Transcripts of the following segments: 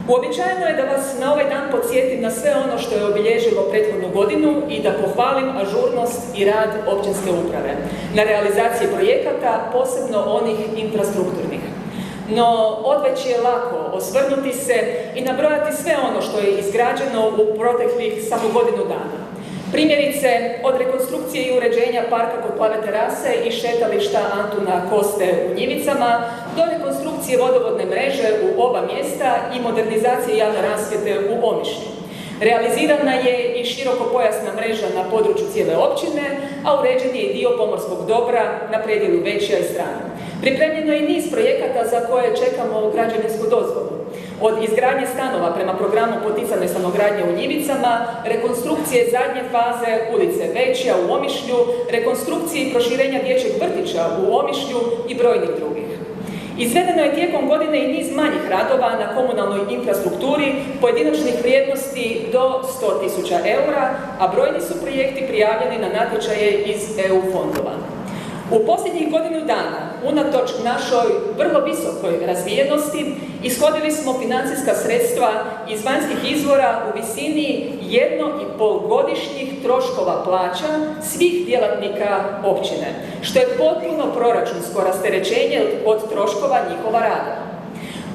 Uobičajeno je da vas na ovaj dan podsjetim na sve ono što je obilježilo prethodnu godinu i da pohvalim ažurnost i rad općinske uprave na realizaciji projekata, posebno onih infrastrukturnih. No, odveć je lako osvrnuti se i nabrojati sve ono što je izgrađeno u proteklih samo godinu dana. Primjerice, od rekonstrukcije i uređenja parka kod Plave terase i šetališta Antuna Koste u Njivicama, do rekonstrukcije vodovodne mreže u oba mjesta i modernizacije javne rasvjete u Omišlju. Realizirana je i širokopojasna mreža na području cijele općine, a uređen je i dio pomorskog dobra na predjelu Većija i Strana. Pripremljeno je i niz projekata za koje čekamo građevinsku dozvolu. Od izgradnje stanova prema programu poticane stanogradnje u Njivicama, rekonstrukcije zadnje faze ulice Većija u Omišlju, rekonstrukcije i proširenja dječjeg vrtića u Omišlju i brojnih drugih. Izvedeno je tijekom godine i niz manjih radova na komunalnoj infrastrukturi pojedinačnih vrijednosti do 100.000 eura, a brojni su projekti prijavljeni na natječaje iz EU fondova. U posljednjih godinu dana, unatoč našoj vrlo visokoj razvijenosti, ishodili smo financijska sredstva iz vanjskih izvora u visini 1,5 godišnjih troškova plaća svih djelatnika općine, što je potpuno proračunsko rasterećenje od troškova njihova rada.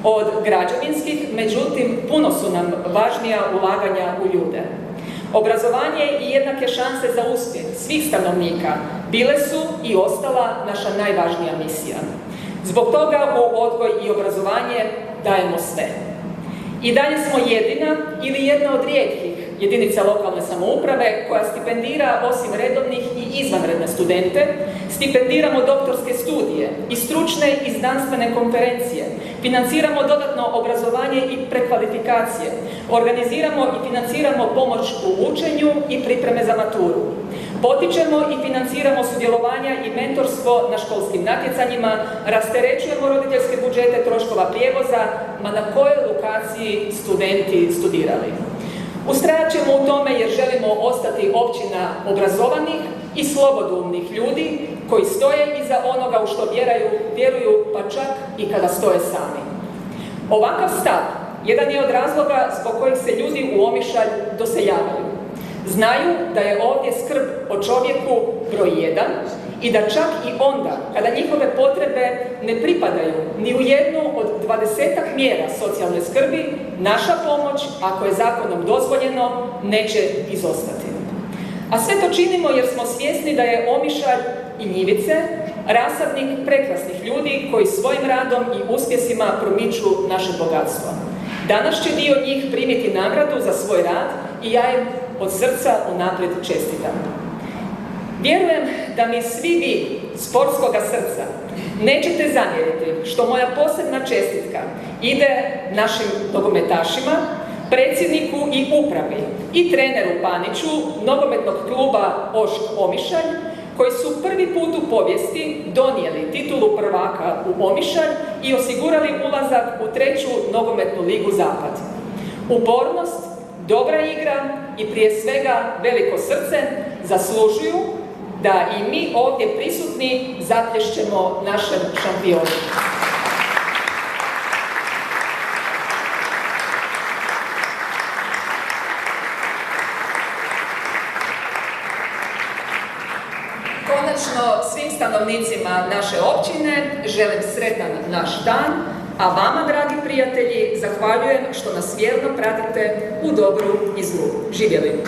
Od građevinskih, međutim, puno su nam važnija ulaganja u ljude. Obrazovanje i jednake šanse za uspjeh svih stanovnika bile su i ostala naša najvažnija misija. Zbog toga u odgoj i obrazovanje dajemo sve. I dalje smo jedina ili jedna od rijetkih jedinica lokalne samouprave koja stipendira osim redovnih i izvanredne studente, stipendiramo doktorske studije i stručne i znanstvene konferencije, financiramo dodatno obrazovanje i prekvalifikacije, organiziramo i financiramo pomoć u učenju i pripreme za maturu. Potičemo i financiramo sudjelovanja i mentorstvo na školskim natjecanjima, rasterećujemo roditeljske budžete troškova prijevoza, ma na kojoj lokaciji studenti studirali. Ustrajat ćemo u tome jer želimo ostati općina obrazovanih i slobodoumnih ljudi koji stoje iza onoga u što vjeruju pa čak i kada stoje sami. Ovakav stav jedan je od razloga zbog kojih se ljudi u Omišalj doseljavaju. Znaju da je ovdje skrb o čovjeku broj 1 i da čak i onda kada njihove potrebe ne pripadaju ni u jednu od 20-ak mjera socijalne skrbi, naša pomoć, ako je zakonom dozvoljeno, neće izostati. A sve to činimo jer smo svjesni da je Omišalj i Njivice rasadnik prekrasnih ljudi koji svojim radom i uspjesima promiču naše bogatstvo. Danas će dio njih primiti nagradu za svoj rad i ja im od srca unaprijed čestitam. Vjerujem da mi svi vi, sportskoga srca, nećete zamjeriti što moja posebna čestitka ide našim nogometašima, predsjedniku i upravi i treneru Paniću nogometnog kluba Ošk Omišalj, koji su prvi put u povijesti donijeli titulu prvaka u Omišalj i osigurali ulazak u 3. nogometnu ligu Zapad. Upornost, dobra igra i prije svega veliko srce zaslužuju da i mi ovdje prisutni zaplješćemo našem šampionu. Konačno, svim stanovnicima naše općine želim sretan naš dan, a vama, dragi prijatelji, zahvaljujem što nas vjerno pratite u dobru i zlu. Živjeli!